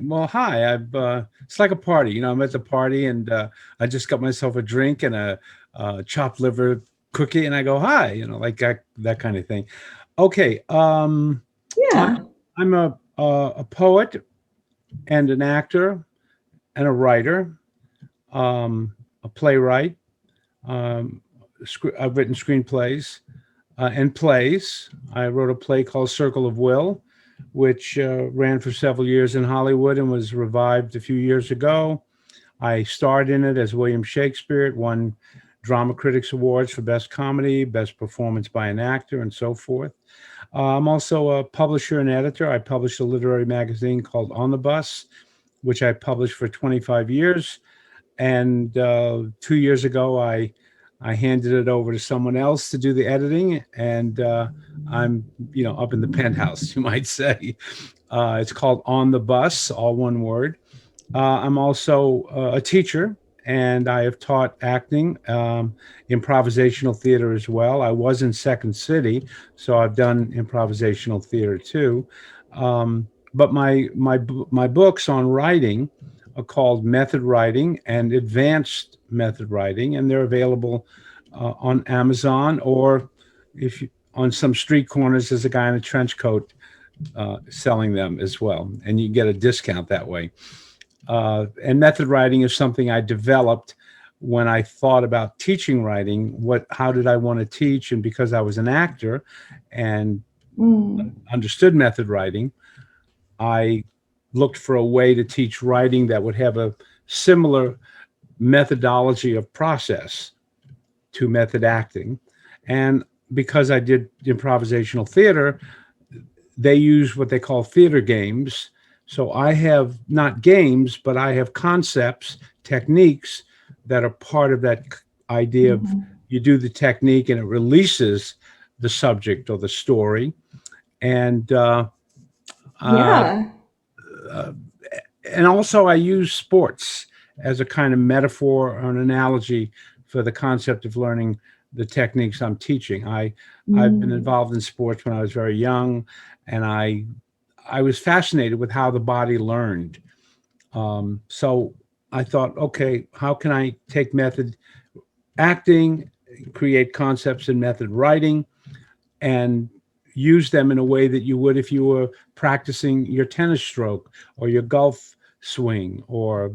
Well, hi. It's like a party. I'm at the party and I just got myself a drink and a chopped liver cookie, and I go, hi. Like that kind of thing. Okay. I, Yeah. I'm a poet and an actor and a writer, a playwright. I've written screenplays and plays. I wrote a play called Circle of Will, which ran for several years in Hollywood and was revived a few years ago. I starred in it as William Shakespeare. It won Drama Critics Awards for Best Comedy, Best Performance by an Actor, and so forth. I'm also a publisher and editor. I published a literary magazine called On the Bus, which I published for 25 years. And 2 years ago, I handed it over to someone else to do the editing, and I'm up in the penthouse, you might say. It's called On the Bus, all one word. I'm also a teacher, and I have taught acting, improvisational theater as well. I was in Second City, so I've done improvisational theater too. But my books on writing are called Method Writing and Advanced Method Writing, and they're available on Amazon, or if you, on some street corners, there's a guy in a trench coat selling them as well, and you get a discount that way. And method writing is something I developed when I thought about teaching writing. How did I want to teach? And because I was an actor and Mm. understood method writing, I looked for a way to teach writing that would have a similar methodology of process to method acting. And because I did improvisational theater, they use what they call theater games. So I have not games, but I have concepts, techniques that are part of that idea of Mhm. you do the technique and it releases the subject or the story. And uh, Yeah. uh, and also I use sports as a kind of metaphor or an analogy for the concept of learning the techniques I'm teaching. I've been Mm. involved in sports when I was very young, and I was fascinated with how the body learned. So I thought, okay, how can I take method acting, create concepts in method writing, and use them in a way that you would if you were practicing your tennis stroke or your golf swing or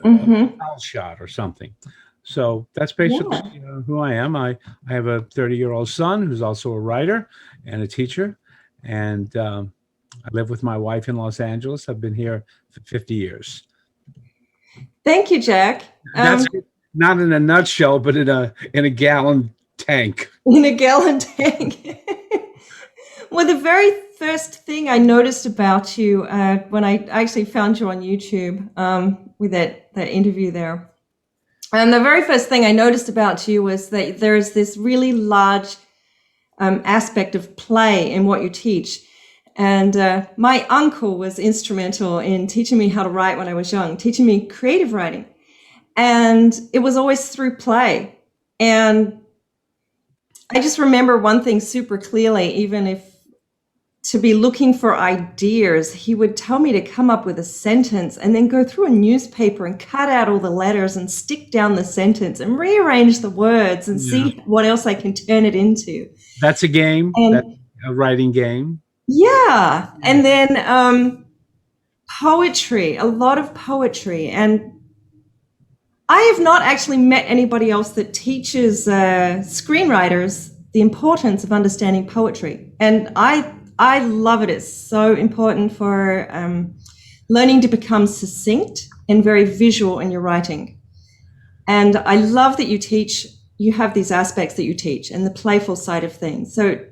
a Hmm. foul shot or something. So that's basically Yeah. who I am. I have a 30-year-old son who's also a writer and a teacher. And I live with my wife in Los Angeles. I've been here for 50 years. Thank you, Jack. That's not in a nutshell, but in a gallon tank. In a gallon tank. Well, the very first thing I noticed about you when I actually found you on YouTube with that interview there, and the very first thing I noticed about you was that there is this really large aspect of play in what you teach. And my uncle was instrumental in teaching me how to write when I was young, teaching me creative writing. And it was always through play. And I just remember one thing super clearly, even if to be looking for ideas, he would tell me to come up with a sentence and then go through a newspaper and cut out all the letters and stick down the sentence and rearrange the words and Yeah. see what else I can turn it into. That's a game. That's And a writing game. yeah, Yeah. and then poetry, a lot of poetry. And I have not actually met anybody else that teaches screenwriters the importance of understanding poetry. And I love it. It's so important for learning to become succinct and very visual in your writing. And I love that you have these aspects that you teach and the playful side of things. So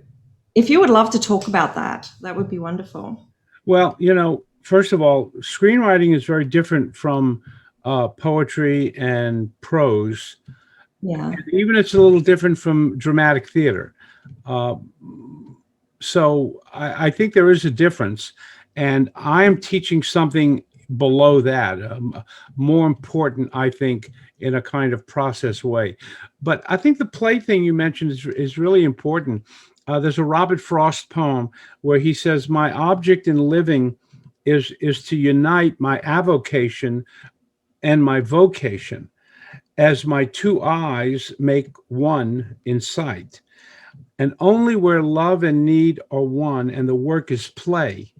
if you would love to talk about that, that would be wonderful. Well, first of all, screenwriting is very different from poetry and prose. Yeah. Even it's a little different from dramatic theater. Uh, so I think there is a difference, and I am teaching something below that, more important, I think, in a kind of process way. But I think the play thing you mentioned is really important. There's a Robert Frost poem where he says, "My object in living is to unite my avocation and my vocation as my two eyes make one in sight. And only where love and need are one and the work is play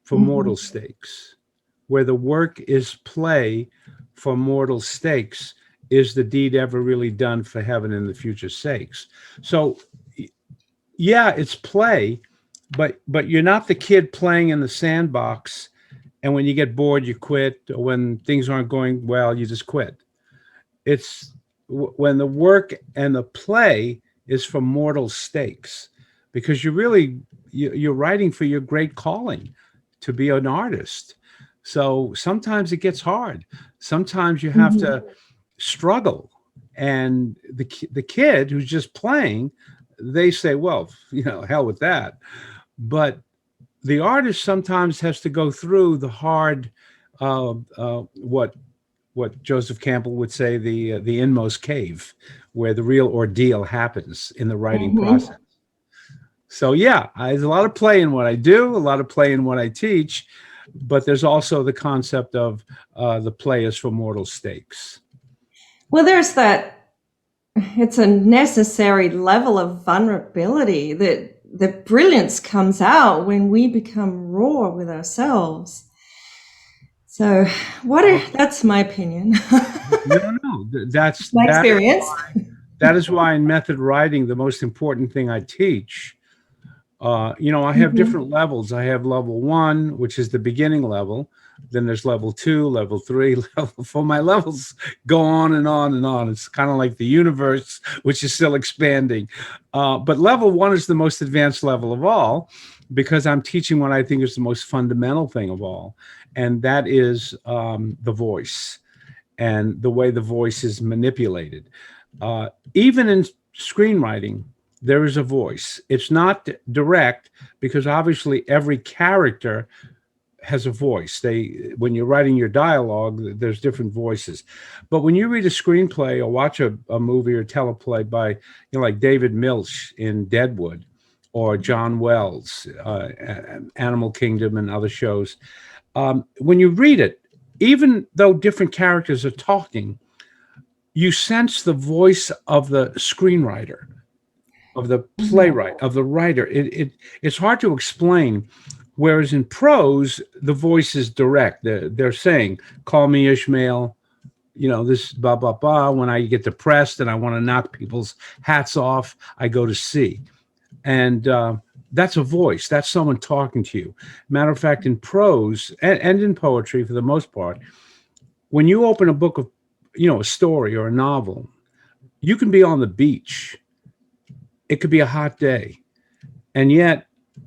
for Mhm. mortal stakes, where the work is play for mortal stakes, is the deed ever really done for heaven and the future sakes. So yeah, it's play, but you're not the kid playing in the sandbox, and when you get bored you quit, or when things aren't going well you just quit. It's when the work and the play is for mortal stakes, because you're writing for your great calling to be an artist. So sometimes it gets hard. Sometimes you have Mhm. to struggle, and the kid who's just playing, they say, well, hell with that. But the artist sometimes has to go through the hard, what Joseph Campbell would say, the inmost cave, where the real ordeal happens in the writing Mhm. process. So yeah, there's a lot of play in what I do, a lot of play in what I teach, but there's also the concept of the play is for mortal stakes. Well, there's that. It's a necessary level of vulnerability that the brilliance comes out when we become raw with ourselves. So, Oh, that's my opinion. no, no, that's My that is experience. that is why in method writing, the most important thing I teach, I have Mhm. different levels. I have level one, which is the beginning level. Then there's level two, level three, level four. My levels go on and on and on. It's kind of like the universe, which is still expanding. But level one is the most advanced level of all, because I'm teaching what I think is the most fundamental thing of all, and that is the voice and the way the voice is manipulated. Even in screenwriting, there is a voice. It's not direct, because obviously every character has a voice. When you're writing your dialogue, there's different voices. But when you read a screenplay or watch a movie or teleplay by, like David Milch in Deadwood, or John Wells, Animal Kingdom, and other shows, when you read it, even though different characters are talking, you sense the voice of the screenwriter, of the playwright, of the writer. It's hard to explain. Whereas in prose, the voice is direct. They're saying, "Call me Ishmael." This blah blah blah. When I get depressed and I want to knock people's hats off, I go to sea, and that's a voice. That's someone talking to you. Matter of fact, in prose and in poetry, for the most part, when you open a book of, a story or a novel, you can be on the beach. It could be a hot day. And yet,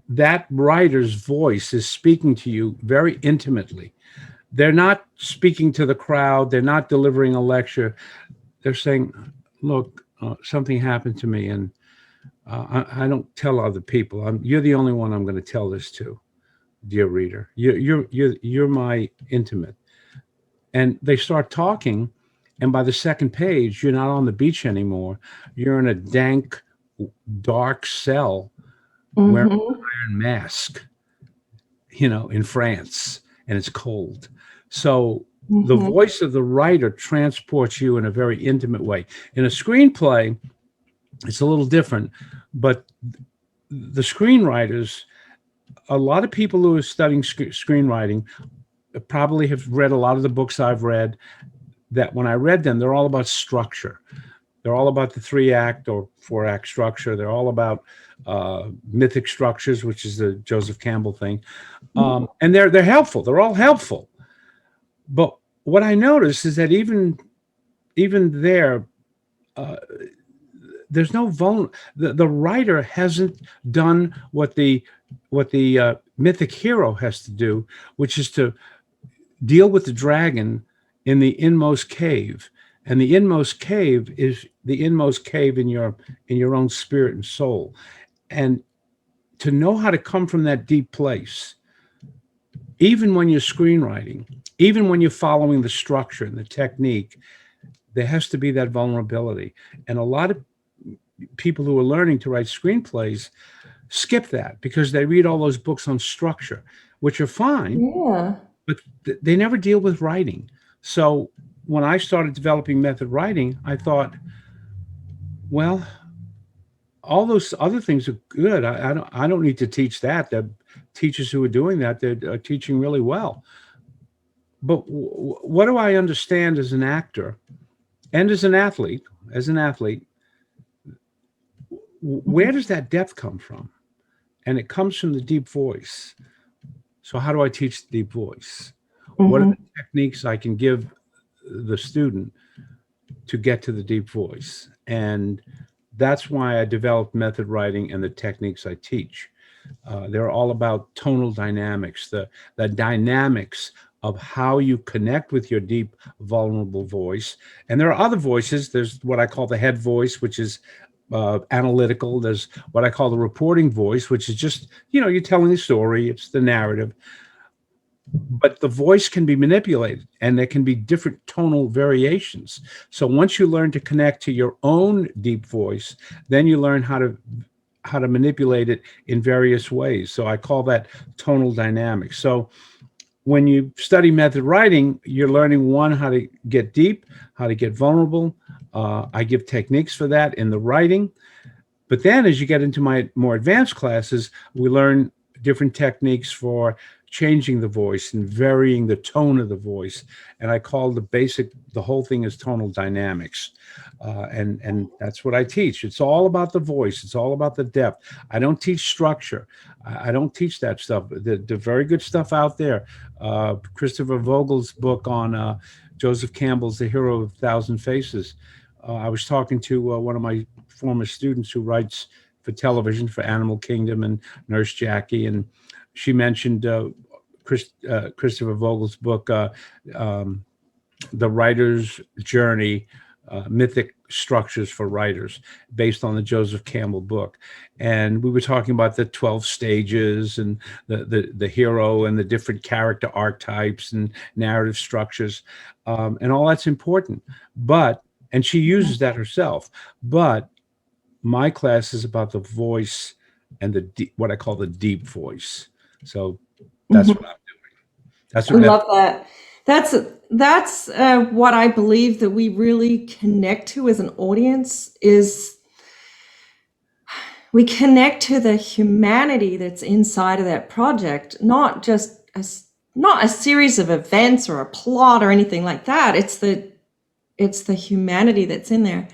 that writer's voice is speaking to you very intimately. They're not speaking to the crowd, they're not delivering a lecture. They're saying, look, something happened to me, and I don't tell other people. You're the only one I'm going to tell this to, dear reader. You're my intimate. And they start talking, and by the second page, you're not on the beach anymore. You're in a dank, dark cell wearing Mhm. an iron mask, in France, and it's cold. So the Mhm. voice of the writer transports you in a very intimate way. In a screenplay, it's a little different, but the screenwriters, a lot of people who are studying screenwriting probably have read a lot of the books I've read, that when I read them, they're all about structure. They're all about the 3-act or 4-act structure. They're all about mythic structures, which is the Joseph Campbell thing. And they're helpful. They're all helpful. But what I notice is that even there, uh, there's no the writer hasn't done what the mythic hero has to do, which is to deal with the dragon in the inmost cave. And the inmost cave is the inmost cave in your own spirit and soul. And to know how to come from that deep place, even when you're screenwriting, even when you're following the structure and the technique, there has to be that vulnerability. And a lot of people who are learning to write screenplays skip that because they read all those books on structure. which are fine, Yeah. but they never deal with writing. So when I started developing method writing, I thought, well, all those other things are good. I don't need to teach that. The teachers who are doing that, they're teaching really well. But what do I understand as an actor and as an athlete? As an athlete, where does that depth come from? And it comes from the deep voice. So how do I teach the deep voice? What are Hmm. the techniques I can give the student to get to the deep voice? And that's why I developed method writing and the techniques I teach. They're all about tonal dynamics, the dynamics of how you connect with your deep, vulnerable voice. And there are other voices. There's what I call the head voice, which is analytical. There's what I call the reporting voice, which is just, you're telling the story, it's the narrative. But the voice can be manipulated and there can be different tonal variations. So once you learn to connect to your own deep voice, then you learn how to manipulate it in various ways. So I call that tonal dynamics. So when you study method writing, you're learning how to get deep, how to get vulnerable. I give techniques for that in the writing. But then as you get into my more advanced classes, we learn different techniques for changing the voice and varying the tone of the voice. And I call the whole thing is tonal dynamics. And that's what I teach. It's all about the voice. It's all about the depth. I don't teach structure. I don't teach that stuff. The very good stuff out there. Christopher Vogel's book on Joseph Campbell's The Hero of a Thousand Faces. I was talking to one of my former students who writes for television for Animal Kingdom and Nurse Jackie, and she mentioned Christopher Vogel's book, The Writer's Journey, Mythic Structures for Writers, based on the Joseph Campbell book. And we were talking about the 12 stages and the hero and the different character archetypes and narrative structures, and all that's important. And she uses that herself. But my class is about the voice and what I call the deep voice. So that's what I'm doing. That's I what love that. That's what I believe that we really connect to as an audience is we connect to the humanity that's inside of that project, not just not a series of events or a plot or anything like that. It's the humanity that's in there.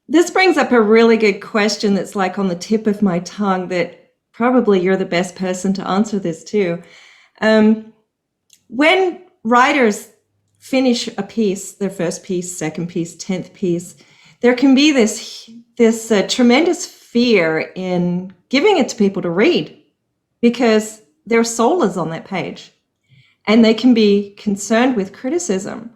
This brings up a really good question that's like on the tip of my tongue that probably you're the best person to answer this too. When writers finish a piece, their first piece, second piece, 10th piece, there can be this tremendous fear in giving it to people to read because their soul is on that page and they can be concerned with criticism.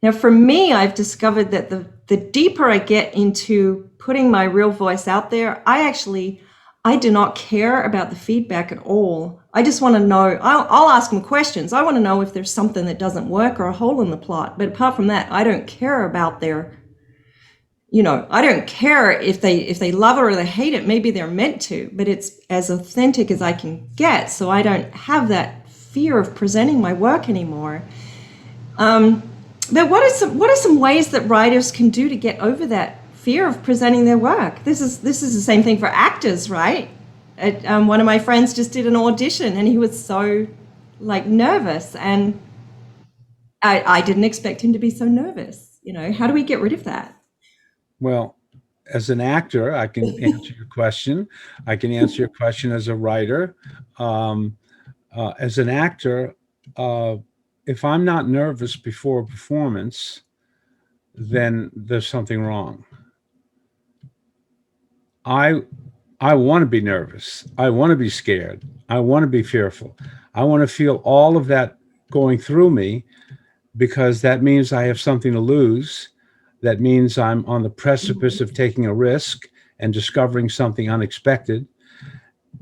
Now, for me, I've discovered that the deeper I get into putting my real voice out there, I do not care about the feedback at all. I just want to know, I'll ask them questions. I want to know if there's something that doesn't work or a hole in the plot. But apart from that, I don't care about I don't care if they love it or they hate it. Maybe they're meant to, but it's as authentic as I can get. So I don't have that fear of presenting my work anymore. But what are some ways that writers can do to get over that fear of presenting their work? This is the same thing for actors, right? One of my friends just did an audition and he was so nervous, and I didn't expect him to be so nervous. How do we get rid of that? Well, as an actor, I can answer your question. I can answer your question as a writer. As an actor, if I'm not nervous before a performance, then there's something wrong. I want to be nervous. I want to be scared. I want to be fearful. I want to feel all of that going through me because that means I have something to lose. That means I'm on the precipice of taking a risk and discovering something unexpected.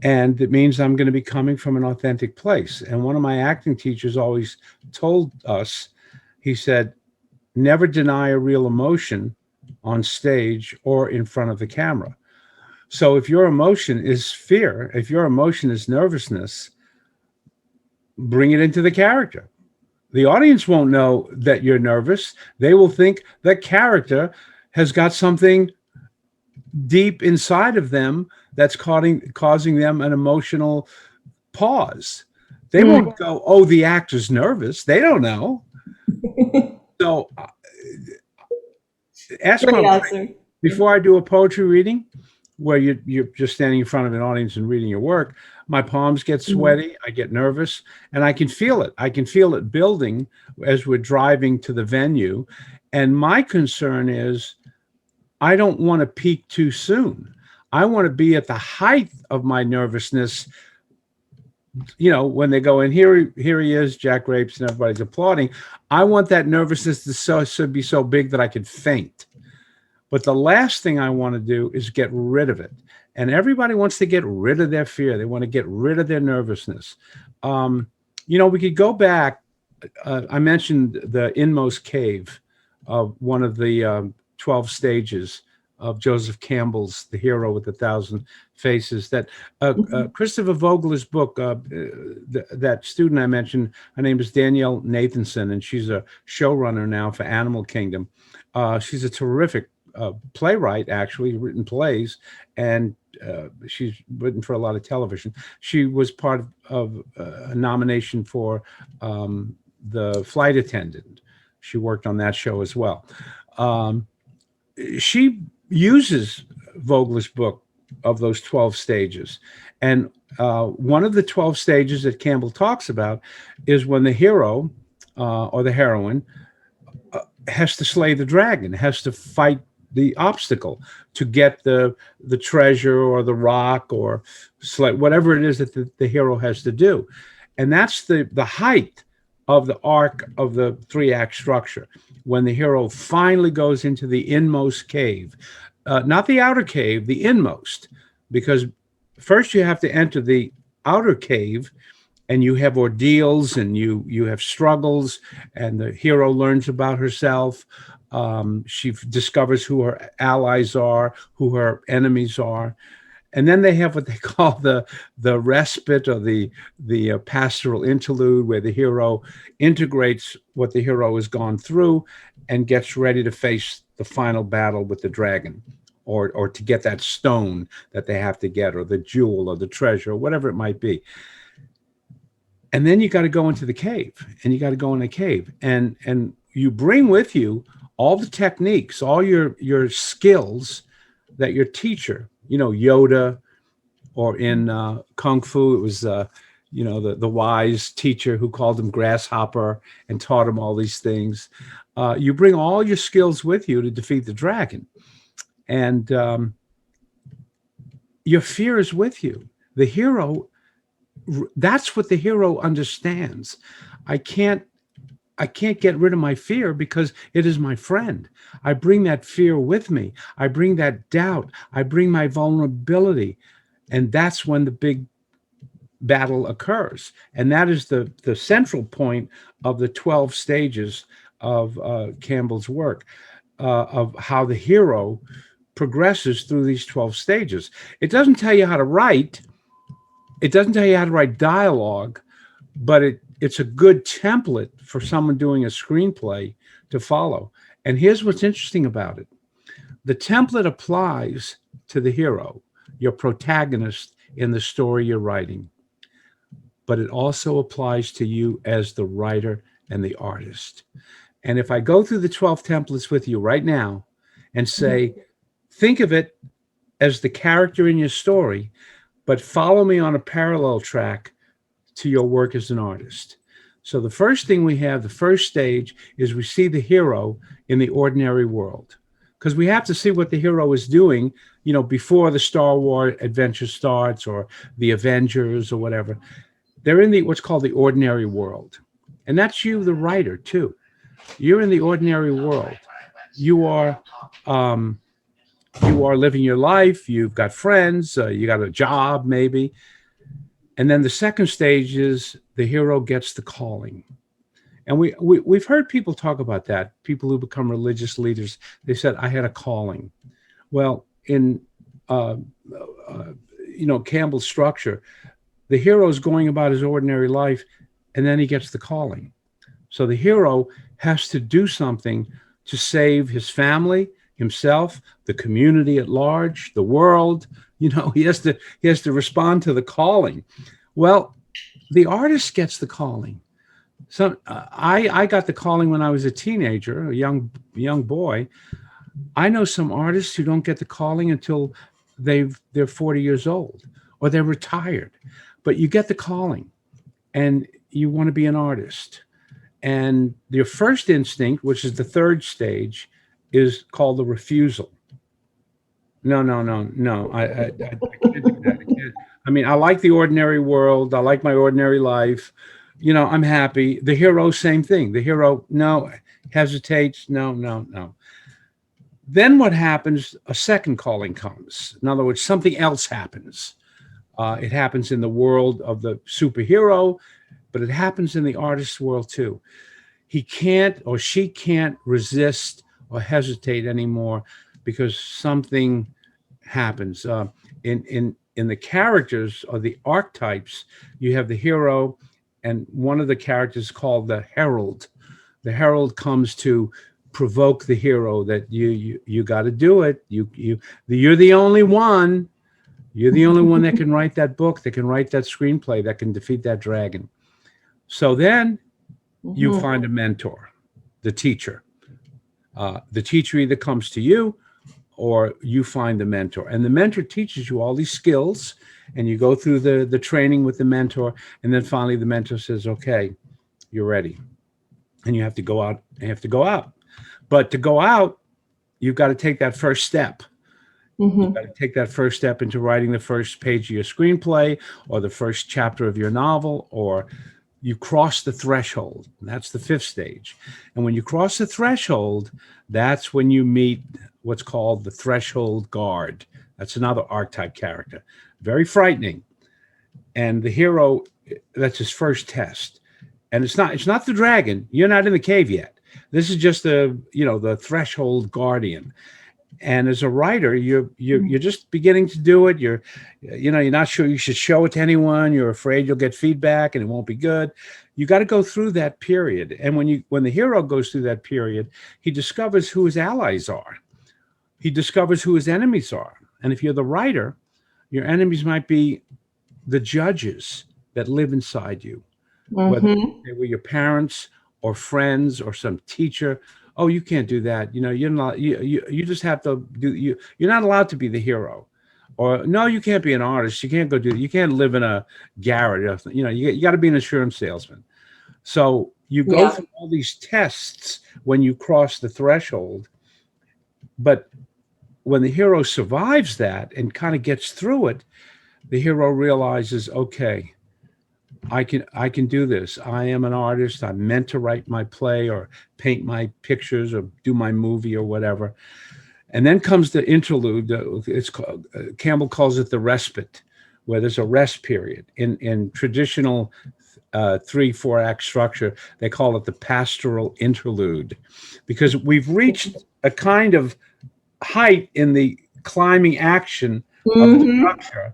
And it means I'm going to be coming from an authentic place. And one of my acting teachers always told us, he said, never deny a real emotion on stage or in front of the camera. So if your emotion is fear, if your emotion is nervousness, bring it into the character. The audience won't know that you're nervous. They will think the character has got something deep inside of them that's causing them an emotional pause. They won't go, oh, the actor's nervous. They don't know. So ask Great my wife, answer. before I do a poetry reading, where you're just standing in front of an audience and reading your work, my palms get sweaty, I get nervous, and I can feel it. I can feel it building as we're driving to the venue. And my concern is I don't want to peak too soon. I want to be at the height of my nervousness. You know, when they go in, here he is, Jack Rapes, and everybody's applauding. I want that nervousness to be so big that I could faint. But the last thing I want to do is get rid of it. And everybody wants to get rid of their fear. They want to get rid of their nervousness. We could go back. I mentioned the inmost cave of one of the 12 stages of Joseph Campbell's The Hero with a Thousand Faces. That Christopher Vogler's book, that student I mentioned, her name is Danielle Nathanson, and she's a showrunner now for Animal Kingdom. She's a terrific playwright, actually, written plays, and she's written for a lot of television. She was part of a nomination for The Flight Attendant. She worked on that show as well. She uses Vogler's book of those 12 stages. And one of the 12 stages that Campbell talks about is when the hero or the heroine has to slay the dragon, has to fight the obstacle to get the treasure or the rock or whatever it is that the hero has to do. And that's the height of the arc of the 3-act structure, when the hero finally goes into the inmost cave, not the outer cave, the inmost, because first you have to enter the outer cave, and you have ordeals and you have struggles, and the hero learns about herself. She discovers who her allies are, who her enemies are. And then they have what they call the respite, or the pastoral interlude, where the hero integrates what the hero has gone through and gets ready to face the final battle with the dragon, or to get that stone that they have to get, or the jewel, or the treasure, or whatever it might be. And then you got to go into the cave, and you got to go in a cave, and you bring with you all the techniques, all your skills that your teacher, Yoda, or in Kung Fu, it was the wise teacher who called him Grasshopper and taught him all these things. You bring all your skills with you to defeat the dragon, and your fear is with you. The hero, that's what the hero understands. I can't get rid of my fear because it is my friend. I bring that fear with me. I bring that doubt. I bring my vulnerability. And that's when the big battle occurs. And that is the central point of the 12 stages of Campbell's work, of how the hero progresses through these 12 stages. It doesn't tell you how to write. It doesn't tell you how to write dialogue, but it's a good template for someone doing a screenplay to follow. And here's what's interesting about it. The template applies to the hero, your protagonist in the story you're writing, but it also applies to you as the writer and the artist. And if I go through the 12 templates with you right now and say, think of it as the character in your story, but follow me on a parallel track to your work as an artist. So the first thing we have, the first stage, is we see the hero in the ordinary world, because we have to see what the hero is doing, before the Star Wars adventure starts, or the Avengers, or whatever. They're in what's called the ordinary world. And that's you, the writer, too. You're in the ordinary world. You are living your life. You've got friends. You got a job, maybe. And then the second stage is the hero gets the calling. And we've heard people talk about that, people who become religious leaders. They said, I had a calling. Well, in Campbell's structure, the hero is going about his ordinary life, and then he gets the calling. So the hero has to do something to save his family, himself, the community at large, the world. He has to respond to the calling. Well, the artist gets the calling. I got the calling when I was a teenager, a young boy. I know some artists who don't get the calling until they're 40 years old or they're retired. But you get the calling and you want to be an artist. And your first instinct, which is the third stage, is called the refusal. No, no, no, no. I can't do that. I can't. I mean, I like the ordinary world. I like my ordinary life. I'm happy. The hero, same thing. The hero, no, hesitates. No, no, no. Then what happens? A second calling comes. In other words, something else happens. It happens in the world of the superhero, but it happens in the artist's world too. He can't or she can't resist or hesitate anymore because something happens. In the characters or the archetypes, you have the hero, and one of the characters called the herald. The herald comes to provoke the hero that you got to do it. You're the only one. You're the only one that can write that book, that can write that screenplay, that can defeat that dragon. So then you find a mentor, the teacher. The teacher either comes to you or you find the mentor. And the mentor teaches you all these skills, and you go through the training with the mentor. And then finally the mentor says, okay, you're ready. And you have to go out. You have to go out. But to go out, you've got to take that first step. You've got to take that first step into writing the first page of your screenplay or the first chapter of your novel, or you cross the threshold. That's the fifth stage. And when you cross the threshold, that's when you meet what's called the threshold guard. That's another archetype character. Very frightening. And the hero, that's his first test. And it's not the dragon. You're not in the cave yet. This is just the threshold guardian. And as a writer, you're just beginning to do it. You're not sure you should show it to anyone. You're afraid you'll get feedback and it won't be good. You got to go through that period. And when the hero goes through that period, he discovers who his allies are. He discovers who his enemies are. And if you're the writer, your enemies might be the judges that live inside you, whether they were your parents or friends or some teacher. Oh, you can't do that. You're not. You just have to do. You're not allowed to be the hero, or no, you can't be an artist. You can't go do. You can't live in a garage. You got to be an insurance salesman. So you go through all these tests when you cross the threshold, but when the hero survives that and kind of gets through it, the hero realizes, okay, I can do this. I am an artist. I'm meant to write my play or paint my pictures or do my movie or whatever. And then comes the interlude. It's called, Campbell calls it the respite, where there's a rest period. In traditional 3-4 act structure, they call it the pastoral interlude, because we've reached a kind of height in the climbing action of the structure,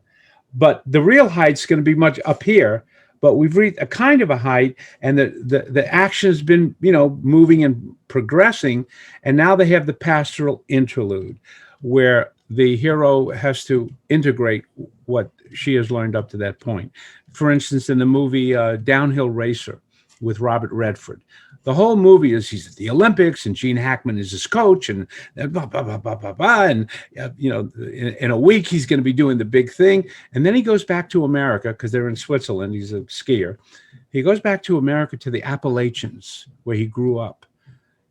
but the real height's going to be much up here. But we've reached a kind of a height, and the action has been, moving and progressing. And now they have the pastoral interlude, where the hero has to integrate what she has learned up to that point. For instance, in the movie Downhill Racer with Robert Redford, the whole movie is he's at the Olympics and Gene Hackman is his coach, and blah, blah, blah, blah, blah, blah, and in a week he's going to be doing the big thing. And then he goes back to America because they're in Switzerland. He's a skier. He goes back to America, to the Appalachians, where he grew up,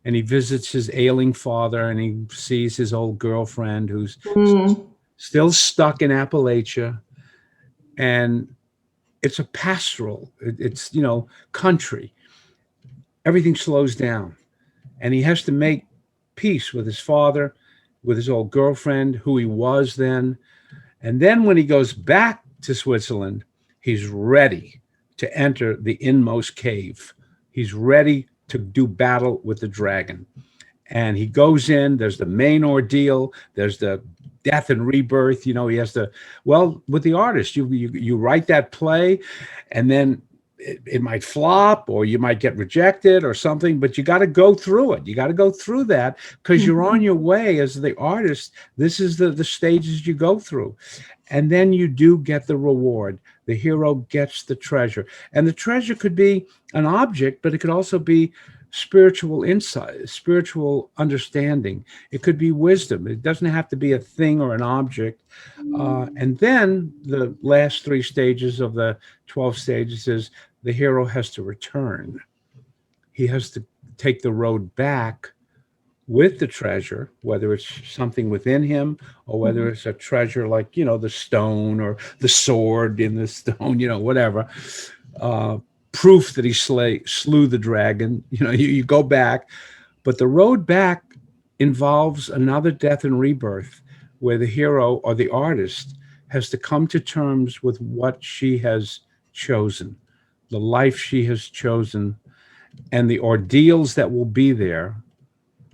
and he visits his ailing father, and he sees his old girlfriend who's still stuck in Appalachia. And it's a pastoral. It's country. Everything slows down, and he has to make peace with his father, with his old girlfriend, who he was then. And then when he goes back to Switzerland, he's ready to enter the inmost cave. He's ready to do battle with the dragon. And he goes in, there's the main ordeal, there's the death and rebirth. He has to, with the artist, you write that play, and then it might flop, or you might get rejected or something, but you got to go through it. You got to go through that because you're on your way as the artist. This is the stages you go through. And then you do get the reward. The hero gets the treasure. And the treasure could be an object, but it could also be spiritual insight, spiritual understanding. It could be wisdom. It doesn't have to be a thing or an object. And then the last three stages of the 12 stages is the hero has to return. He has to take the road back with the treasure, whether it's something within him or whether it's a treasure like, the stone or the sword in the stone, whatever. Proof that he slew the dragon. You go back, but the road back involves another death and rebirth where the hero or the artist has to come to terms with what she has chosen, the life she has chosen, and the ordeals that will be there.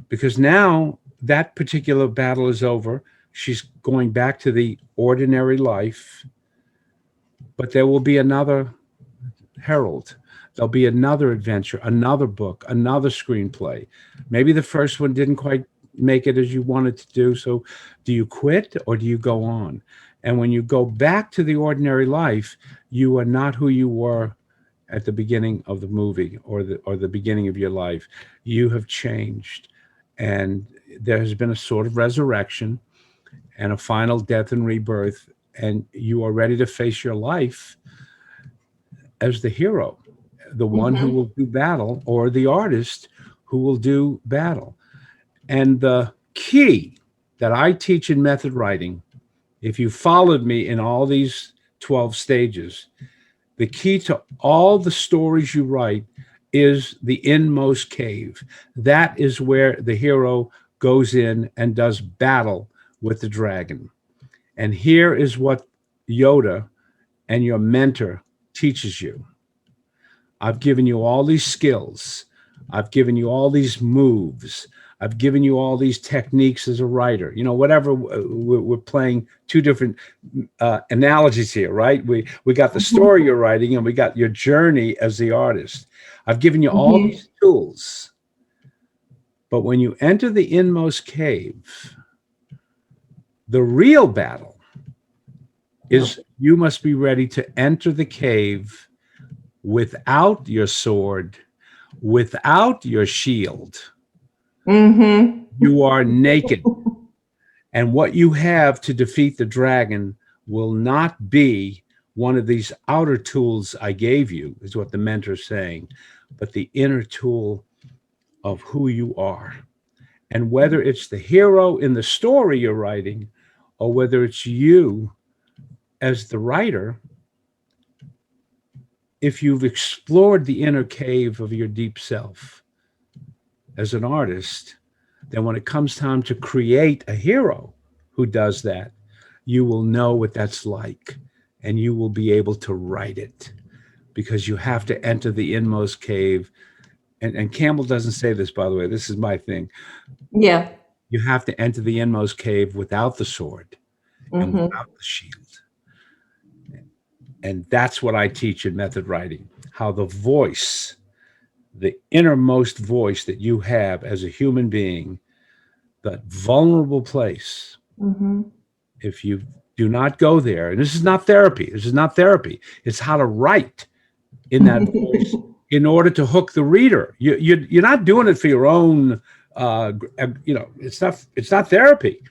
Because now that particular battle is over. She's going back to the ordinary life, but there will be another Herald. There'll be another adventure, another book, another screenplay. Maybe the first one didn't quite make it as you wanted to do. So do you quit or do you go on? And when you go back to the ordinary life, you are not who you were at the beginning of the movie or the beginning of your life. You have changed. And there has been a sort of resurrection and a final death and rebirth. And you are ready to face your life as the hero, the one who will do battle, or the artist who will do battle. And the key that I teach in method writing, if you followed me in all these 12 stages, the key to all the stories you write is the inmost cave. That is where the hero goes in and does battle with the dragon. And here is what Yoda and your mentor teaches you. I've given you all these skills. I've given you all these moves. I've given you all these techniques as a writer. Whatever, we're playing two different analogies here, right? We got the story you're writing and we got your journey as the artist. I've given you all these tools. But when you enter the inmost cave, the real battle is you must be ready to enter the cave without your sword, without your shield. You are naked. And what you have to defeat the dragon will not be one of these outer tools I gave you, is what the mentor's saying, but the inner tool of who you are. And whether it's the hero in the story you're writing, or whether it's you as the writer, if you've explored the inner cave of your deep self as an artist, then when it comes time to create a hero who does that, you will know what that's like, and you will be able to write it, because you have to enter the inmost cave. And Campbell doesn't say this, by the way. This is my thing. Yeah. You have to enter the inmost cave without the sword and without the shield. And that's what I teach in method writing, how the voice, the innermost voice that you have as a human being, that vulnerable place, if you do not go there, and this is not therapy, it's how to write in that voice in order to hook the reader. You're not doing it for your own, it's not therapy.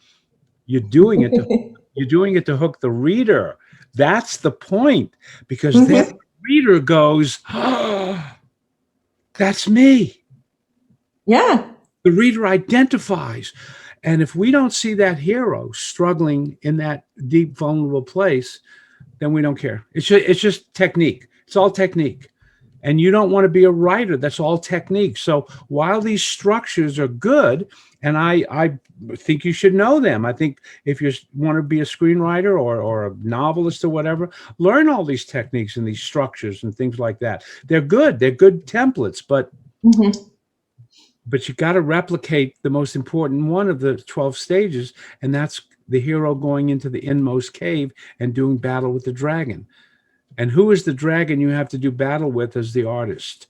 You're doing it to hook the reader. That's the point, because then the reader goes, oh, that's me. Yeah. The reader identifies. And if we don't see that hero struggling in that deep, vulnerable place, then we don't care. It's just technique. It's all technique. And you don't want to be a writer. That's all technique. So while these structures are good, and I think you should know them. I think if you want to be a screenwriter or a novelist or whatever, learn all these techniques and these structures and things like that. They're good. They're good templates, but you got to replicate the most important one of the 12 stages, and that's the hero going into the inmost cave and doing battle with the dragon. And who is the dragon you have to do battle with as the artist?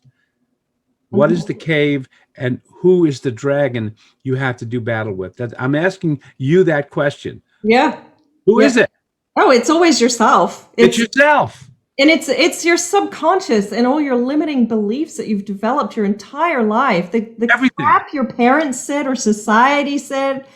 What is the cave, and who is the dragon you have to do battle with? That I'm asking you that question. Yeah. Who Yeah. is it? Oh, it's always yourself. It's yourself. And it's your subconscious and all your limiting beliefs that you've developed your entire life. The Everything. crap your parents said or society said.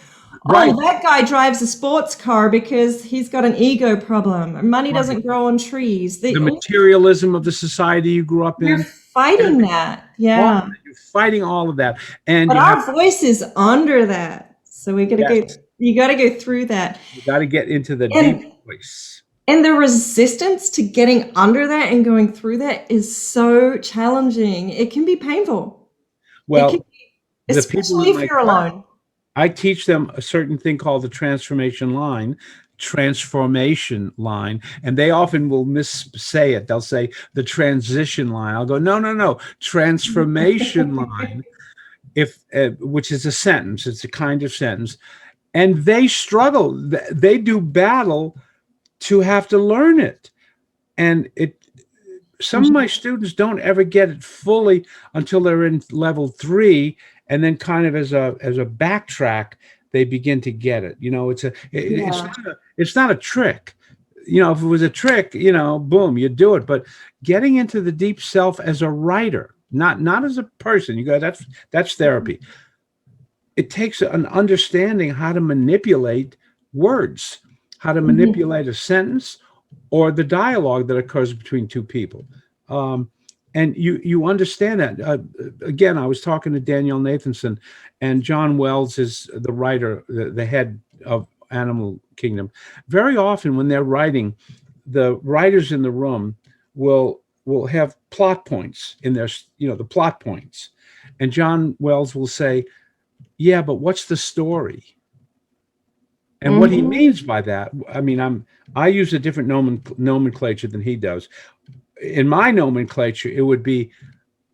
Right. Oh, that guy drives a sports car because he's got an ego problem. Or money doesn't grow on trees. The materialism of the society you grew up You're in. fighting that. Yeah. You're fighting all of that. And But our voice is under that. So we gotta go, you gotta go through that. You got to get into the deep voice. And the resistance to getting under that and going through that is so challenging. It can be painful. Well, especially if you're alone. I teach them a certain thing called the transformation line, and they often will missay it. They'll say the transition line. I'll go, no, transformation line, which is a sentence. It's a kind of sentence. And they struggle. They do battle to have to learn it. And some of my students don't ever get it fully until they're in level 3. And then kind of as a backtrack, they begin to get it. It's not a trick. If it was a trick, boom, you do it. But getting into the deep self as a writer, not as a person, that's therapy. It takes an understanding how to manipulate words, how to manipulate a sentence or the dialogue that occurs between two people. And you understand that. Again, I was talking to Danielle Nathanson, and John Wells is the writer, the head of Animal Kingdom. Very often when they're writing, the writers in the room will have plot points in their, the plot points. And John Wells will say, yeah, but what's the story? And what he means by that, I use a different nomenclature than he does. In my nomenclature, it would be,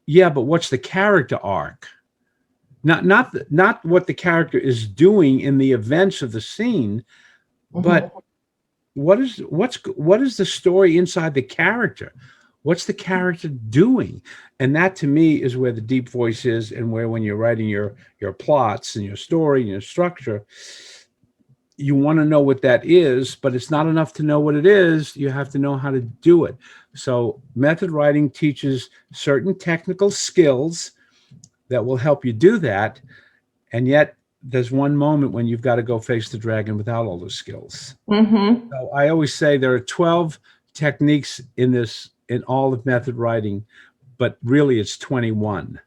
yeah, but what's the character arc? Not what the character is doing in the events of the scene, but what is the story inside the character? What's the character doing? And that to me is where the deep voice is, and where when you're writing your plots and your story and your structure, you want to know what that is, but it's not enough to know what it is. You have to know how to do it. So method writing teaches certain technical skills that will help you do that. And yet there's one moment when you've got to go face the dragon without all those skills. So I always say there are 12 techniques in all of method writing, but really it's 21.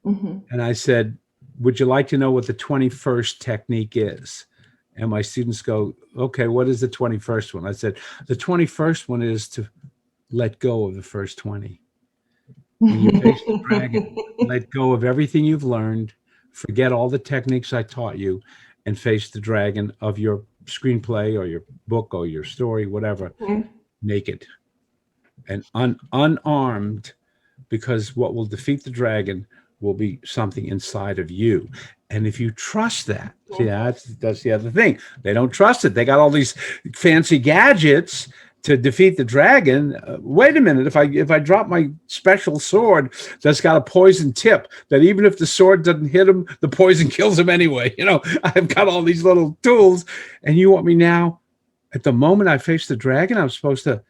And I said, would you like to know what the 21st technique is? And my students go, okay, what is the 21st one? I said, the 21st one is to let go of the first 20. When you face the dragon, let go of everything you've learned, forget all the techniques I taught you, and face the dragon of your screenplay or your book or your story, whatever, naked and unarmed, because what will defeat the dragon will be something inside of you. And if you trust that, see, that's the other thing. They don't trust it. They got all these fancy gadgets to defeat the dragon. Wait a minute. If I drop my special sword that's got a poison tip, that even if the sword doesn't hit him, the poison kills him anyway. I've got all these little tools, and you want me now, at the moment I face the dragon, I'm supposed to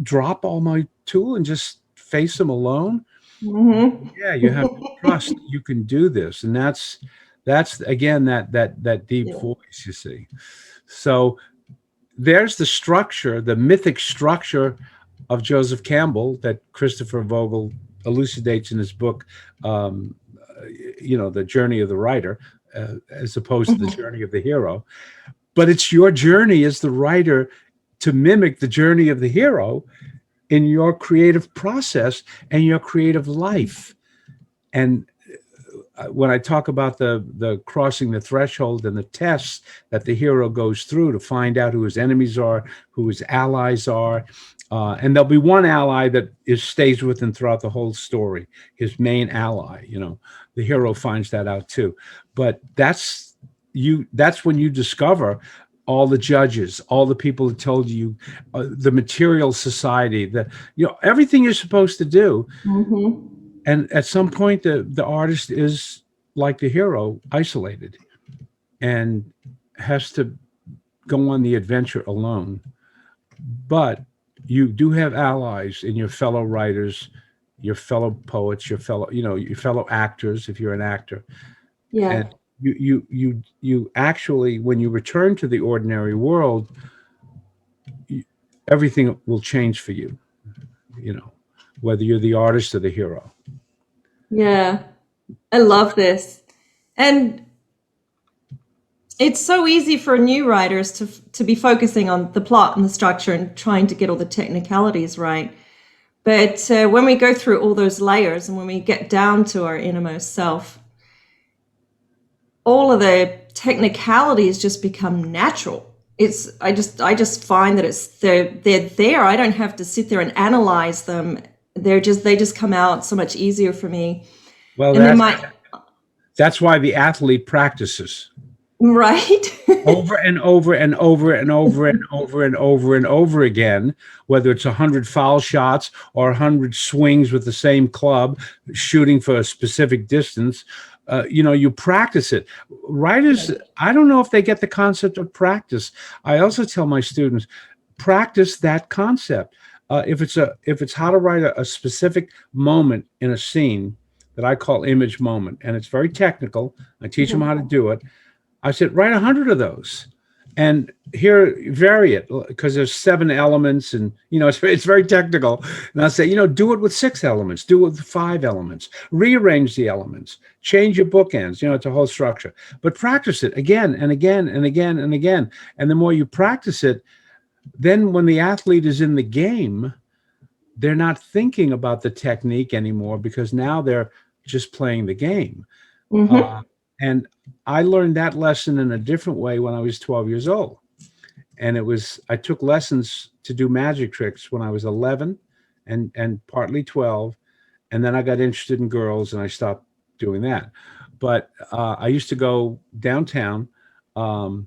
drop all my tool and just face him alone? Yeah, you have to trust you can do this. And that's again that deep voice, you see. So there's the structure, the mythic structure of Joseph Campbell that Christopher Vogel elucidates in his book, The Journey of the Writer, as opposed to the journey of the hero. But it's your journey as the writer to mimic the journey of the hero in your creative process and your creative life. And when I talk about the crossing the threshold and the tests that the hero goes through to find out who his enemies are, who his allies are, and there'll be one ally that stays with him throughout the whole story, his main ally. The hero finds that out too. But that's when you discover, all the judges, all the people that told you, the material society, everything you're supposed to do. Mm-hmm. And at some point, the artist is like the hero, isolated, and has to go on the adventure alone. But you do have allies in your fellow writers, your fellow poets, your fellow actors, if you're an actor. Yeah. And you actually, when you return to the ordinary world, you, everything will change for you, you know, whether you're the artist or the hero. Yeah. I love this. And it's so easy for new writers to be focusing on the plot and the structure and trying to get all the technicalities right. But when we go through all those layers and when we get down to our innermost self, all of the technicalities just become natural. It's I just find that they're there. I don't have to sit there and analyze them. They just come out so much easier for me. Well, And then my that's why the athlete practices right. over and over and over and over and over and over and over again, whether it's 100 foul shots or 100 swings with the same club, shooting for a specific distance. You practice it. Writers, I don't know if they get the concept of practice. I also tell my students, practice that concept. If it's how to write a specific moment in a scene that I call image moment, and it's very technical. I teach them how to do it. I said, write 100 of those, and here vary it because there's 7 elements, and it's very technical. And I say, do it with 6 elements, do it with 5 elements, rearrange the elements, change your bookends. It's a whole structure. But practice it again and again and again and again, and the more you practice it, then when the athlete is in the game, they're not thinking about the technique anymore because now they're just playing the game. Mm-hmm. And I learned that lesson in a different way when I was 12 years old. And I took lessons to do magic tricks when I was 11 and partly 12. And then I got interested in girls and I stopped doing that. But I used to go downtown to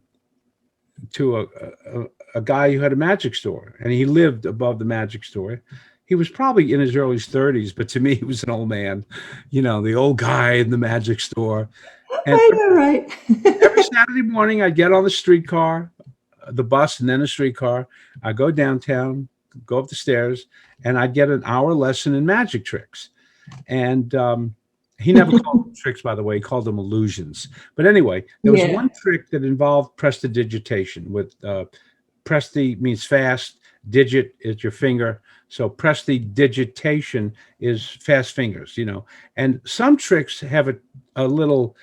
a guy who had a magic store, and he lived above the magic store. He was probably in his early 30s, but to me, he was an old man, the old guy in the magic store. And I know, right? every Saturday morning, I'd get on the streetcar, the bus, and then a streetcar. I'd go downtown, go up the stairs, and I'd get an hour lesson in magic tricks. And he never called them tricks, by the way. He called them illusions. But anyway, there was one trick that involved prestidigitation. With presti means fast, digit is your finger. So prestidigitation is fast fingers, And some tricks have a little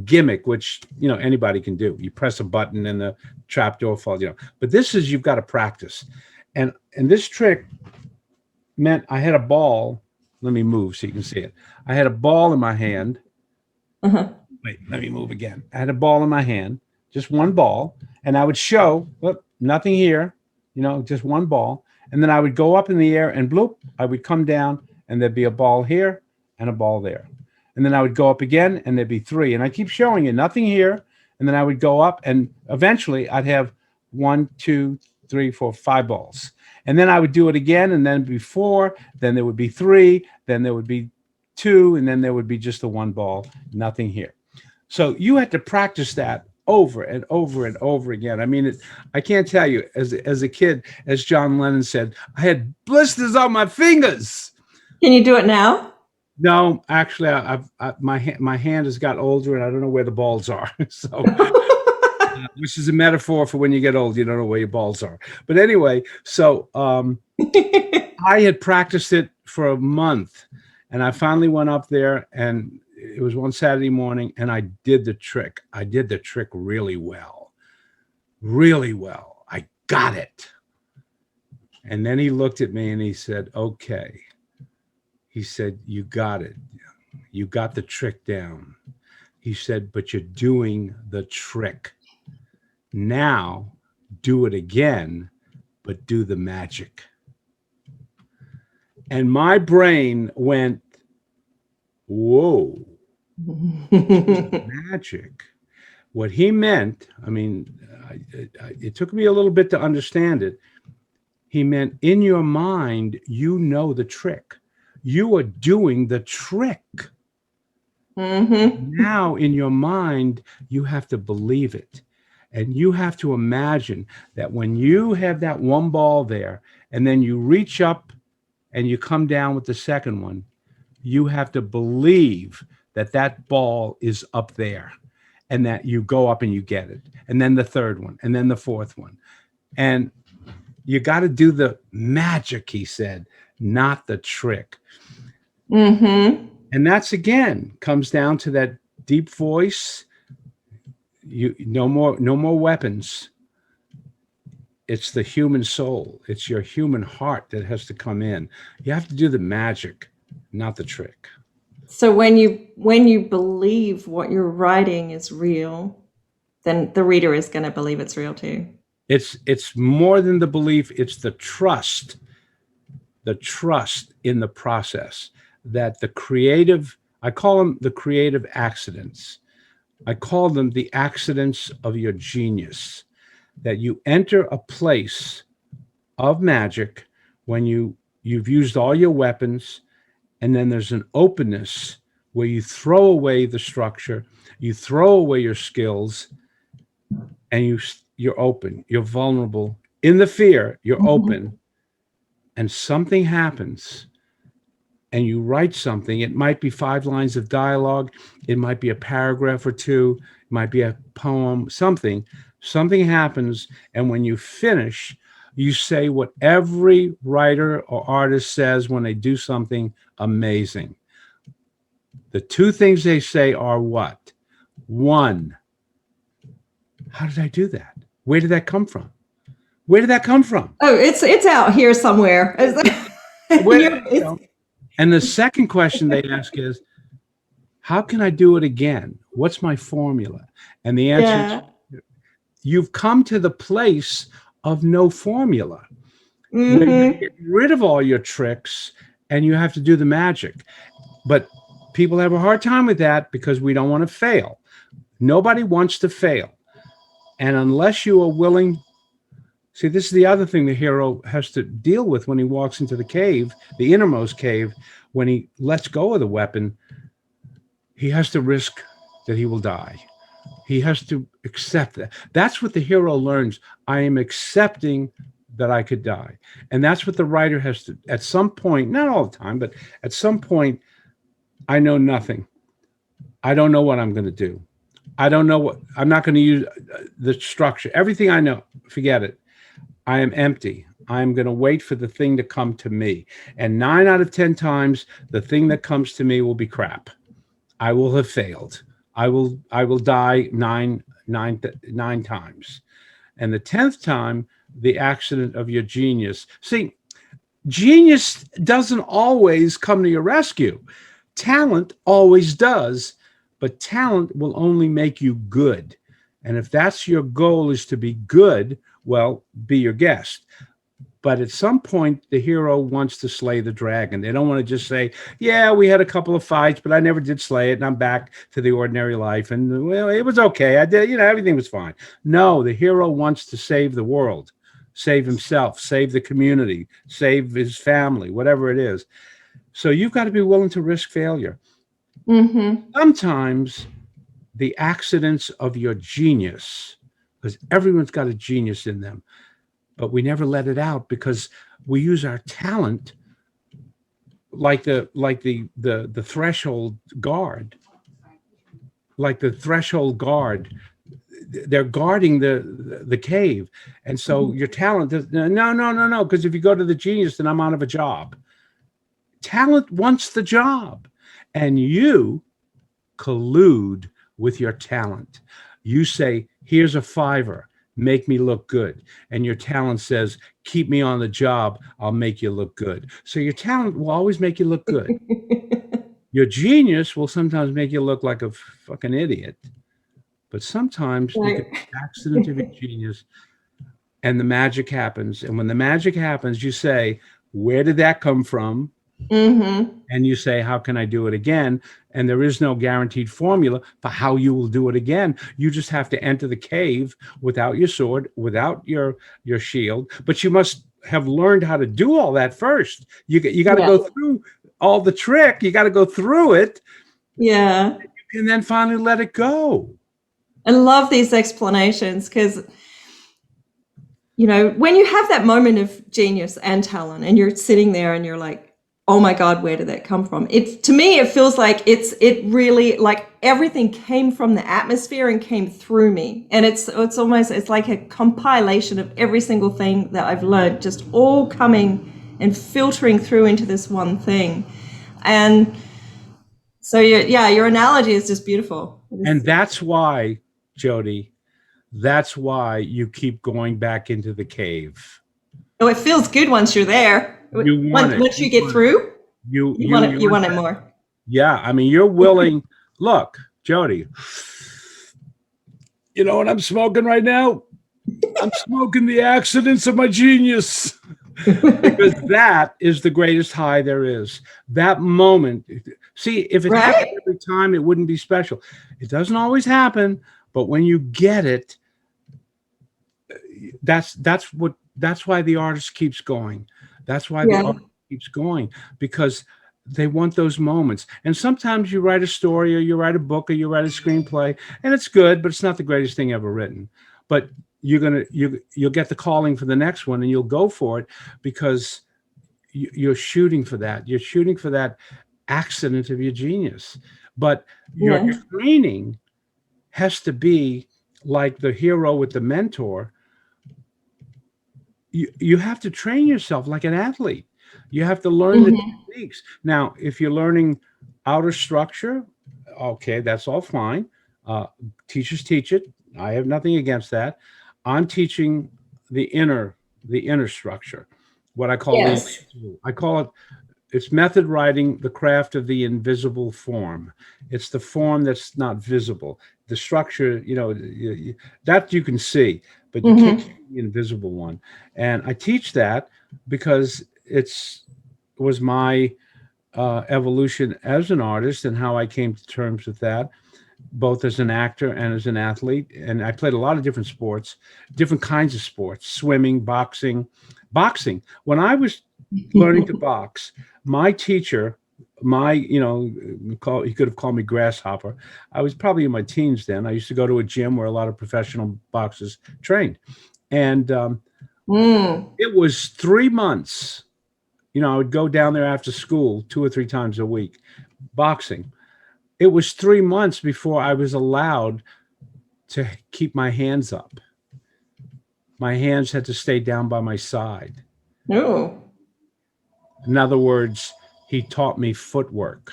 gimmick, which anybody can do. You press a button and the trapdoor falls. But this is, you've got to practice. And this trick meant I had a ball. Let me move so you can see it. I had a ball in my hand. Uh-huh. Wait, let me move again. I had a ball in my hand, just one ball, and I would show, look, nothing here, just one ball. And then I would go up in the air and bloop, I would come down and there'd be a ball here and a ball there. And then I would go up again and there'd be 3. And I keep showing you nothing here. And then I would go up and eventually I'd have 1, 2, 3, 4, 5 balls. And then I would do it again. And then before, then there would be 3, then there would be 2, and then there would be just the 1 ball, nothing here. So you had to practice that over and over and over again. I mean, I can't tell you, as a kid, as John Lennon said, I had blisters on my fingers. Can you do it now? No, actually, my hand has got older, and I don't know where the balls are. So, which is a metaphor for when you get old, you don't know where your balls are. But anyway, so I had practiced it for a month, and I finally went up there, and it was one Saturday morning, and I did the trick. I did the trick really well, really well. I got it. And then he looked at me and he said, "Okay." He said, "You got it. You got the trick down." He said, "But you're doing the trick. Now do it again, but do the magic." And my brain went, whoa, magic. What he meant, it took me a little bit to understand it. He meant in your mind, you know the trick. You are doing the trick. Mm-hmm. Now, in your mind, you have to believe it. And you have to imagine that when you have that one ball there, and then you reach up and you come down with the second one, you have to believe that that ball is up there and that you go up and you get it. And then the third one, and then the fourth one. And you got to do the magic, he said, not the trick. Mm-hmm. And that's again comes down to that deep voice. You no more weapons. It's the human soul. It's your human heart that has to come in. You have to do the magic, not the trick. So when you believe what you're writing is real, then the reader is going to believe it's real too. It's more than the belief, it's the trust in the process that the creative, I call them the creative accidents. I call them the accidents of your genius, that you enter a place of magic when you've used all your weapons, and then there's an openness where you throw away the structure, you throw away your skills, and you're open, you're vulnerable. In the fear, you're Mm-hmm. open, and something happens, and you write something. It might be 5 lines of dialogue, it might be a paragraph or two, it might be a poem, something happens, and when you finish, you say what every writer or artist says when they do something amazing. The two things they say are what? One, how did I do that? Where did that come from? Where did that come from? Oh, it's out here somewhere. Where, It's, and the second question they ask is, how can I do it again? What's my formula? And the answer is, yeah. you've come to the place of no formula, where you Mm-hmm. get rid of all your tricks and you have to do the magic. But people have a hard time with that because we don't want to fail. Nobody wants to fail. And unless you are willing, see, this is the other thing the hero has to deal with when he walks into the cave, the innermost cave, when he lets go of the weapon, he has to risk that he will die. He has to accept that. That's what the hero learns. I am accepting that I could die. And that's what the writer has to, at some point, not all the time, but at some point, I know nothing. I don't know what I'm going to do. I don't know what, I'm not going to use the structure. Everything I know, forget it. I am empty. I'm going to wait for the thing to come to me. And 9 out of 10 times, the thing that comes to me will be crap. I will have failed. I will die nine times. And the 10th time, the accident of your genius. See, genius doesn't always come to your rescue. Talent always does, but talent will only make you good. And if that's your goal, is to be good, well, be your guest. But at some point, the hero wants to slay the dragon. They don't want to just say, yeah, we had a couple of fights, but I never did slay it, and I'm back to the ordinary life. And, well, it was okay. I did, everything was fine. No, the hero wants to save the world, save himself, save the community, save his family, whatever it is. So you've got to be willing to risk failure. Mm-hmm. Sometimes the accidents of your genius, because everyone's got a genius in them, but we never let it out because we use our talent like the threshold guard, like the threshold guard. They're guarding the cave, and so your talent does, no, because if you go to the genius, then I'm out of a job. Talent wants the job, and you collude with your talent. You say, here's a $5, make me look good. And your talent says, keep me on the job, I'll make you look good. So your talent will always make you look good. Your genius will sometimes make you look like a fucking idiot. But sometimes you Right. get the accident of your genius and the magic happens. And when the magic happens, you say, where did that come from? Mm-hmm. And you say, how can I do it again? And there is no guaranteed formula for how you will do it again. You just have to enter the cave without your sword, without your shield. But you must have learned how to do all that first. You got to Yeah. go through all the trick. You got to go through it, Yeah. and then finally let it go. I love these explanations because, you know, when you have that moment of genius and talent and you're sitting there and you're like, oh my God, where did that come from? It, to me, it feels like it really, like everything came from the atmosphere and came through me. And it's almost, it's like a compilation of every single thing that I've learned, just all coming and filtering through into this one thing. And so your analogy is just beautiful. And that's why, Jodie, that's why you keep going back into the cave. Oh, it feels good once you're there. You want it. Once you get through, you want it. You want it more. Yeah, I mean, you're willing. Look, Jodie, you know what I'm smoking right now? I'm smoking the accidents of my genius. Because that is the greatest high there is. That moment. See, if it happened Right? every time, it wouldn't be special. It doesn't always happen, but when you get it, that's why the artist keeps going. That's why the Yeah. artist keeps going, because they want those moments. And sometimes you write a story, or you write a book, or you write a screenplay, and it's good, but it's not the greatest thing ever written. But you'll get the calling for the next one, and you'll go for it because you're shooting for that. You're shooting for that accident of your genius. But your Yeah. training has to be like the hero with the mentor. You have to train yourself like an athlete. You have to learn the Mm-hmm. techniques. Now, if you're learning outer structure, okay, that's all fine. Teachers teach it. I have nothing against that. I'm teaching the inner structure, what I call the Yes. invisible. I call it, it's method writing, the craft of the invisible form. It's the form that's not visible. The structure, that you can see, but you can't Mm-hmm. see the invisible one. And I teach that because it was my evolution as an artist and how I came to terms with that, both as an actor and as an athlete. And I played a lot of different sports, different kinds of sports, swimming, boxing. When I was learning to box, my teacher, he could have called me grasshopper. I was probably in my teens then. I used to go to a gym where a lot of professional boxers trained. And Mm. it was 3 months. I would go down there after school 2 or 3 times a week, boxing. It was 3 months before I was allowed to keep my hands up. My hands had to stay down by my side. Oh. In other words, he taught me footwork.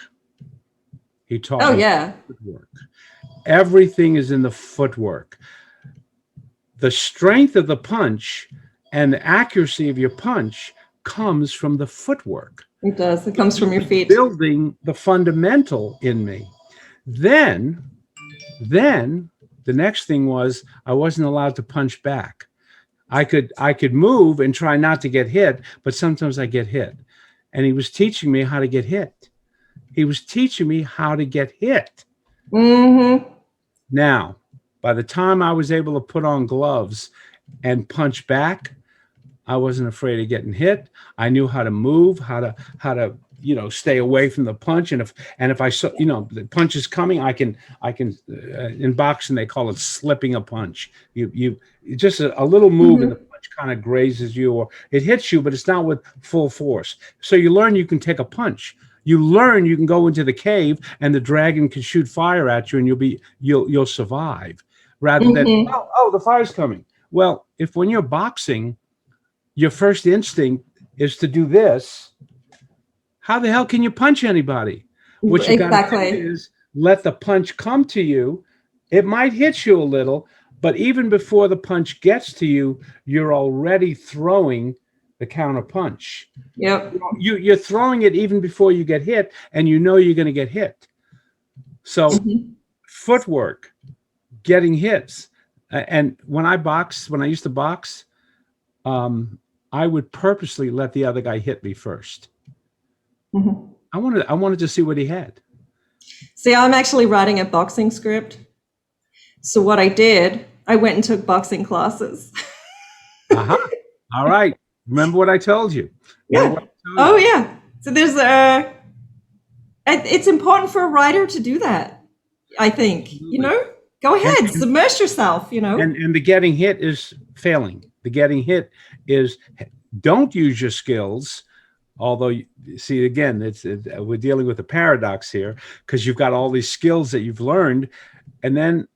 He taught Oh me yeah. footwork. Everything is in the footwork. The strength of the punch and the accuracy of your punch comes from the footwork. It does. It comes from your feet. Building the fundamental in me. Then the next thing was I wasn't allowed to punch back. I could move and try not to get hit, but sometimes I get hit. And he was teaching me how to get hit. He was teaching me how to get hit. Mm-hmm. Now, by the time I was able to put on gloves and punch back, I wasn't afraid of getting hit. I knew how to move, how to stay away from the punch. And if I saw the punch is coming, I can in boxing they call it slipping a punch. You just a little move and the punch kind of grazes you, or it hits you, but it's not with full force. So you learn you can take a punch. You learn you can go into the cave and the dragon can shoot fire at you, and you'll survive, rather than Mm-hmm. the fire's coming. Well, if when you're boxing, your first instinct is to do this, how the hell can you punch anybody? What you got to do Exactly. is let the punch come to you. It might hit you a little, but even before the punch gets to you, you're already throwing the counter punch. Yep. You're throwing it even before you get hit, and you know you're going to get hit. So Mm-hmm. footwork, getting hits. And when I used to box, I would purposely let the other guy hit me first. Mhm. I wanted to see what he had. See, I'm actually writing a boxing script. So what I did, I went and took boxing classes. Aha. All right. Remember what I told you. Remember Yeah. what I told Oh you. yeah. So there's it's important for a writer to do that. I think, Absolutely. go And, ahead, submerge yourself, and the getting hit is failing. The getting hit is don't use your skills. Although, see, again, we're dealing with a paradox here because you've got all these skills that you've learned, and then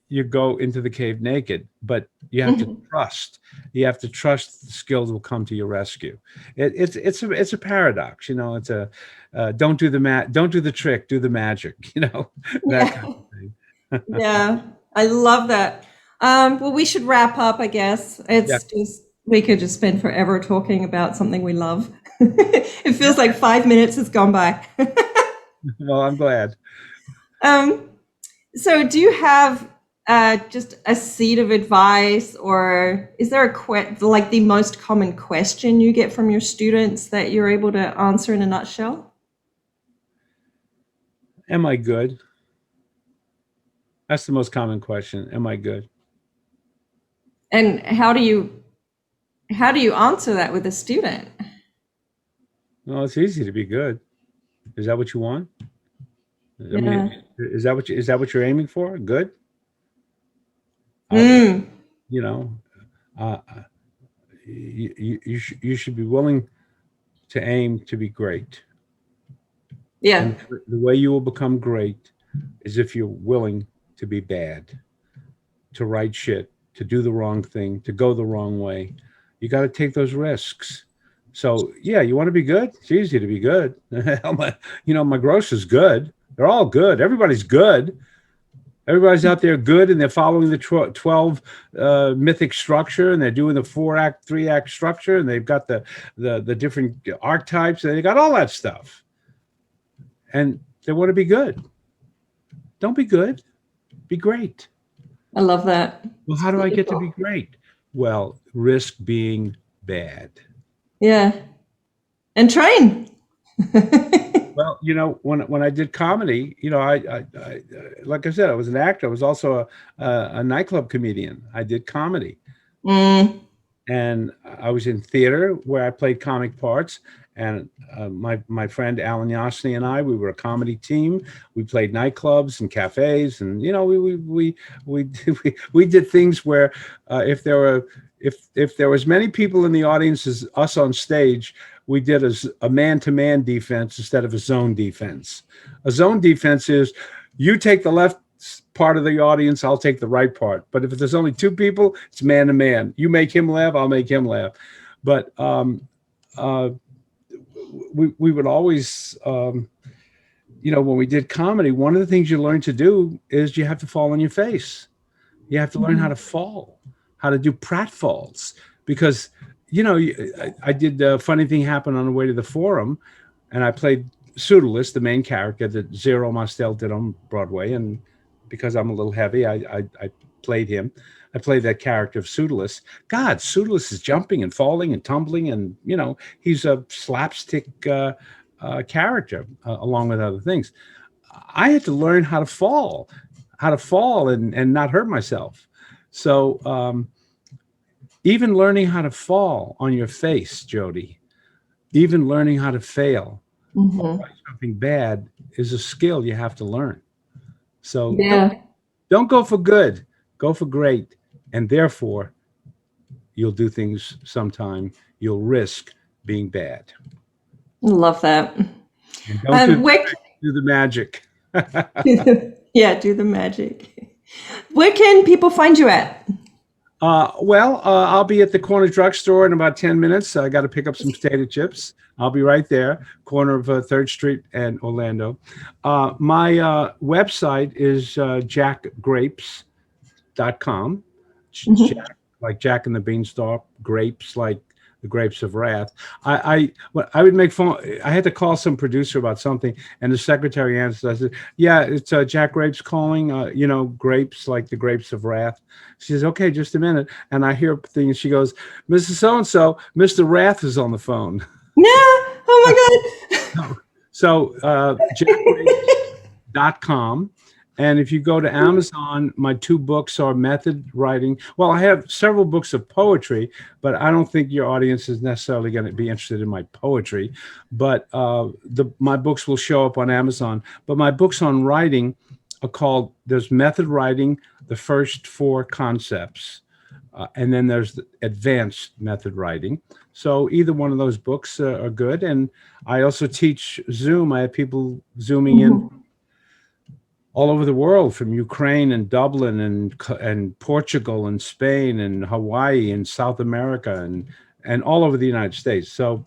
you go into the cave naked. But you have to Mhm. trust. You have to trust the skills will come to your rescue. It's a paradox. It's a don't do don't do the trick, do the magic. That kind Yeah. of thing. Yeah. I love that. Well, we should wrap up, I guess. Yeah. It's just, we could just spend forever talking about something we love. It Yeah. feels like 5 minutes has gone by. Well, I'm glad. Um, so do you have just a seed of advice, or is there like the most common question you get from your students that you're able to answer in a nutshell? Am I good? That's the most common question. Am I good? And how do you answer that with a student? Well, it's easy to be good. Is that what you want? I mean, Yeah. is that what you're aiming for? Good. Uh, Mm, you know, uh, you should be willing to aim to be great, yeah. and the way you will become great is if you're willing to be bad, to write shit, to do the wrong thing, to go the wrong way. You got to take those risks. So yeah, you want to be good. It's easy to be good. My grocer's good. They're all good. Everybody's good. Everybody's out there good, and they're following the 12 mythic structure, and they're doing the 4-act, 3-act structure, and they've got the different archetypes, and they got all that stuff. And they want to be good. Don't be good. Be great. I love that. Well, It's how do I get to be beautiful. great? Well, risk being bad. Yeah. And train. Well, when I did comedy, I like I said, I was an actor. I was also a nightclub comedian. I did comedy, Mm, and I was in theater where I played comic parts. And my friend Alan Yosny and I, we were a comedy team. We played nightclubs and cafes, and we we did things where if there was many people in the audience as us on stage, we did a man-to-man defense instead of a zone defense. A zone defense is you take the left part of the audience, I'll take the right part. But if there's only two people, it's man to man. You make him laugh, I'll make him laugh. But we would always, when we did comedy, one of the things you learn to do is you have to fall on your face. You have to learn how to fall, how to do pratfalls, because I did a funny thing happen on the way to the forum, and I played Pseudolus, the main character that Zero Mostel did on Broadway, and because I'm a little heavy, I played him. I played that character of Pseudolus. God, Pseudolus is jumping and falling and tumbling, and he's a slapstick character along with other things. I had to learn how to fall, and not hurt myself. So even learning how to fall on your face, Jodie, even learning how to fail or mhm. write something bad is a skill you have to learn. So Yeah. don't go for good, go for great, and therefore you'll do things sometime. You'll risk being bad, Love that. and don't do Where, do the magic. yeah, do the magic. Where can people find you at? I'll be at the corner drugstore in about 10 minutes. I got to pick up some potato chips. I'll be right there, corner of 3rd Street and Orlando. My website is jackgrapes.com. Mhm. Jack, like Jack and the Beanstalk, grapes like the grapes of wrath. I would make phone. I had to call some producer about something, and the secretary answered. I said, "Yeah, it's Jack Grapes calling. Grapes like the grapes of wrath." She says, "Okay, just a minute." And I hear a thing, and she goes, "Mrs. So and So, Mr. Wrath is on the phone." Yeah. Oh my God. So jackrace.com. And if you go to Amazon, my two books are method writing. Well, I have several books of poetry, but I don't think your audience is necessarily going to be interested in my poetry. But my books will show up on Amazon. But my books on writing are called, there's method writing, the first four concepts. And then there's the advanced method writing. So either one of those books are good. And I also teach Zoom. I have people Zooming in all over the world, from Ukraine and Dublin and Portugal and Spain and Hawaii and South America and all over the United States. So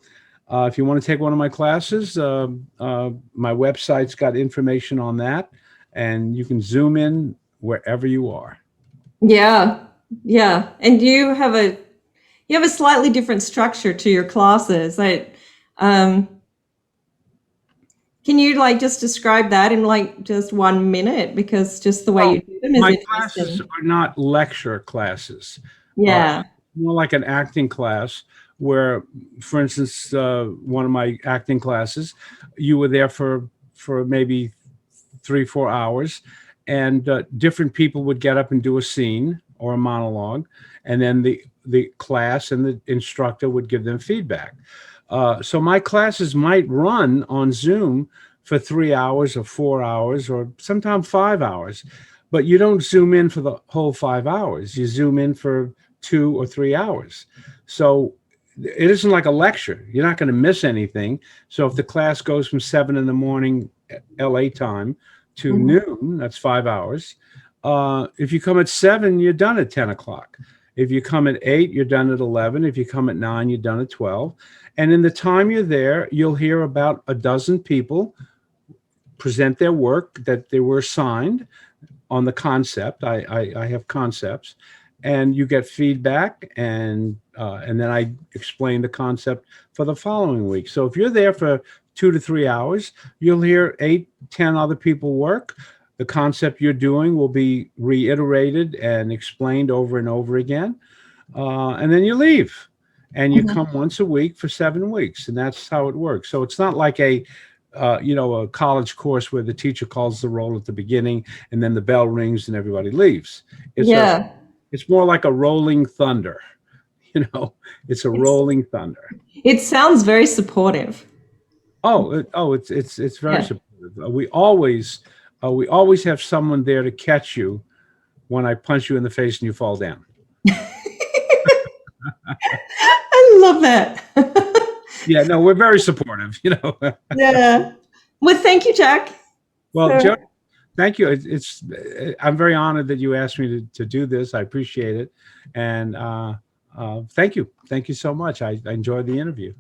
if you want to take one of my classes, my website's got information on that, and you can Zoom in wherever you are. Yeah, yeah. And you have a slightly different structure to your classes. Can you just describe that in just 1 minute? Because just the way you do them is my interesting. classes are not lecture classes. Yeah. More like an acting class where, for instance, one of my acting classes, you were there for maybe 3-4 hours, and different people would get up and do a scene or a monologue, and then the class and the instructor would give them feedback. So my classes might run on Zoom for 3 hours or 4 hours or sometimes 5 hours, but you don't Zoom in for the whole 5 hours. You Zoom in for 2 or 3 hours. So it isn't like a lecture. You're not going to miss anything. So if the class goes from 7 in the morning LA time to noon, that's 5 hours. If you come at 7, you're done at 10 o'clock. If you come at 8, you're done at 11. If you come at 9, you're done at 12. And in the time you're there, you'll hear about a dozen people present their work that they were assigned on the concept. I have concepts, and you get feedback, and then I explain the concept for the following week. So if you're there for 2 to 3 hours, you'll hear 8, 10 other people work. The concept you're doing will be reiterated and explained over and over again. And then you leave, and you come once a week for 7 weeks. And that's how it works. So it's not like a college course where the teacher calls the roll at the beginning and then the bell rings and everybody leaves. It's more like a rolling thunder. It's a rolling thunder. It sounds very supportive. It's very supportive. We always have someone there to catch you when I punch you in the face and you fall down. I love that. Yeah, no, we're very supportive, Yeah. Well, thank you, Jack. Well, Joe, thank you. I'm very honored that you asked me to do this. I appreciate it. And thank you. Thank you so much. I enjoyed the interview.